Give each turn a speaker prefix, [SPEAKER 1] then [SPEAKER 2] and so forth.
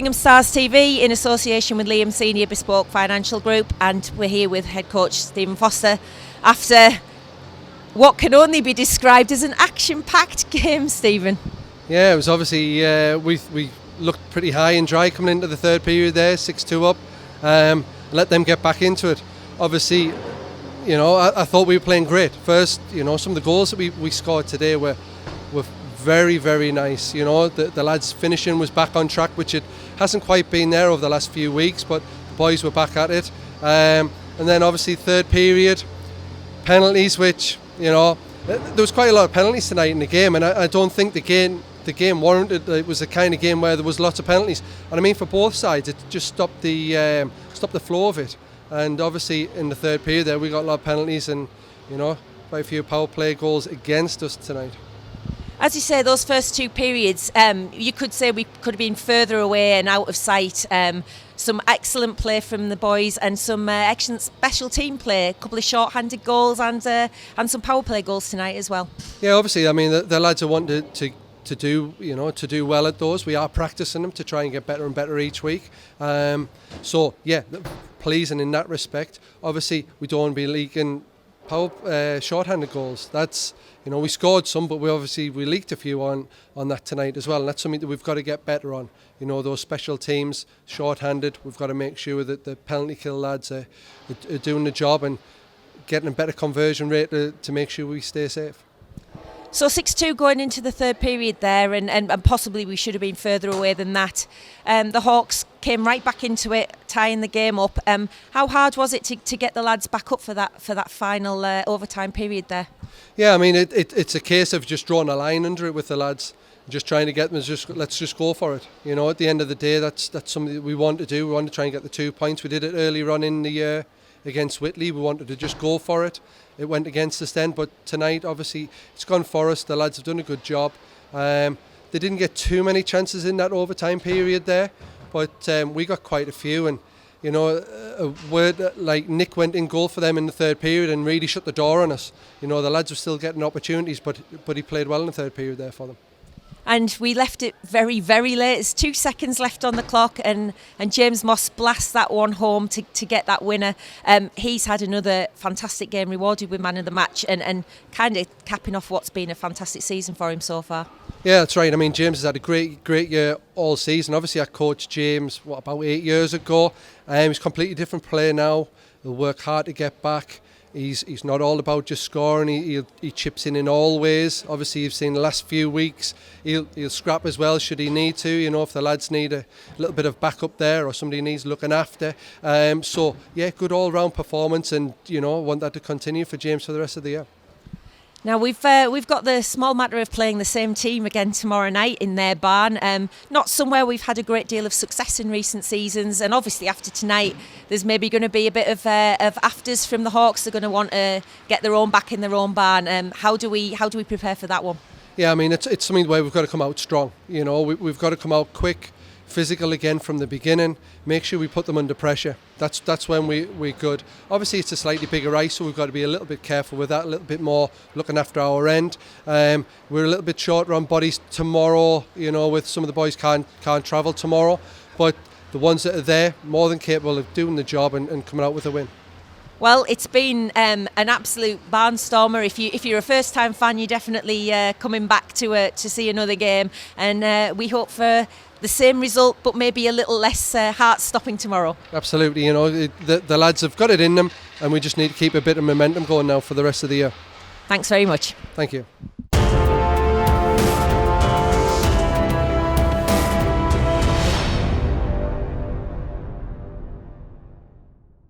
[SPEAKER 1] Gillingham Stars TV in association with Liam Senior Bespoke Financial Group, and we're here with head coach Stephen Foster after what can only be described as an action-packed game, Stephen.
[SPEAKER 2] Yeah, it was obviously, we looked pretty high and dry coming into the third period there, 6-2 up, let them get back into it. Obviously, you know, I thought we were playing great. First, you know, some of the goals that we scored today were very, very nice. You know, the lads' finishing was back on track, which it hasn't quite been there over the last few weeks, but the boys were back at it. And then obviously third period, penalties, which, you know, there was quite a lot of penalties tonight in the game, and I don't think the game warranted. It was the kind of game where there was lots of penalties, and I mean for both sides, it just stopped the flow of it. And obviously in the third period there, we got a lot of penalties, and you know, quite a few power play goals against us tonight.
[SPEAKER 1] As you say, those first two periods, you could say we could have been further away and out of sight. Some excellent play from the boys and some excellent special team play. A couple of short-handed goals and some power play goals tonight as well. Yeah,
[SPEAKER 2] obviously, I mean the lads are wanting to do well at those. We are practicing them to try and get better and better each week. So yeah, pleasing in that respect. Obviously, we don't want to be leaking short-handed goals. That's, you know, we scored some, but we leaked a few on that tonight as well, and that's something that we've got to get better on. You know, those special teams, short-handed, we've got to make sure that the penalty kill lads are doing the job and getting a better conversion rate to make sure we stay safe.
[SPEAKER 1] So 6-2 going into the third period there, and possibly we should have been further away than that. The Hawks came right back into it, tying the game up. How hard was it to get the lads back up for that final overtime period there? Yeah,
[SPEAKER 2] I mean it's a case of just drawing a line under it with the lads, just trying to get them. Let's just go for it. You know, at the end of the day, that's something that we want to do. We want to try and get the 2 points. We did it earlier on in the year against Whitley. We wanted to just go for it. It went against us then, but tonight obviously it's gone for us. The lads have done a good job. They didn't get too many chances in that overtime period there, but we got quite a few. And you know, a word like Nick went in goal for them in the third period and really shut the door on us. You know, the lads were still getting opportunities, but he played well in the third period there for them.
[SPEAKER 1] And we left it very, very late. There's 2 seconds left on the clock, and James Moss blasts that one home to get that winner. He's had another fantastic game, rewarded with man of the match, and kind of capping off what's been a fantastic season for him so far.
[SPEAKER 2] Yeah, that's right. I mean, James has had a great year all season. Obviously, I coached James, about 8 years ago. He's a completely different player now. He'll work hard to get back. He's not all about just scoring. He chips in all ways. Obviously, you've seen the last few weeks. He'll scrap as well should he need to. You know, if the lads need a little bit of backup there or somebody needs looking after. So yeah, good all-round performance, and you know, want that to continue for James for the rest of the year.
[SPEAKER 1] Now we've got the small matter of playing the same team again tomorrow night in their barn. Not somewhere we've had a great deal of success in recent seasons, and obviously after tonight, there's maybe going to be a bit of afters from the Hawks. They're going to want to get their own back in their own barn. How do we prepare for that one? Yeah,
[SPEAKER 2] I mean it's something where we've got to come out strong. You know, we've got to come out quick, physical again from the beginning. Make sure we put them under pressure. That's when we're good. Obviously it's a slightly bigger ice, so we've got to be a little bit careful with that, a little bit more looking after our end. We're a little bit shorter on bodies tomorrow, you know, with some of the boys can't travel tomorrow, but the ones that are there, more than capable of doing the job and coming out with a win.
[SPEAKER 1] Well, it's been an absolute barnstormer. If you're a first-time fan, you're definitely coming back to see another game, and we hope for the same result, but maybe a little less heart-stopping tomorrow.
[SPEAKER 2] Absolutely, you know, the lads have got it in them, and we just need to keep a bit of momentum going now for the rest of the year.
[SPEAKER 1] Thanks very much.
[SPEAKER 2] Thank you.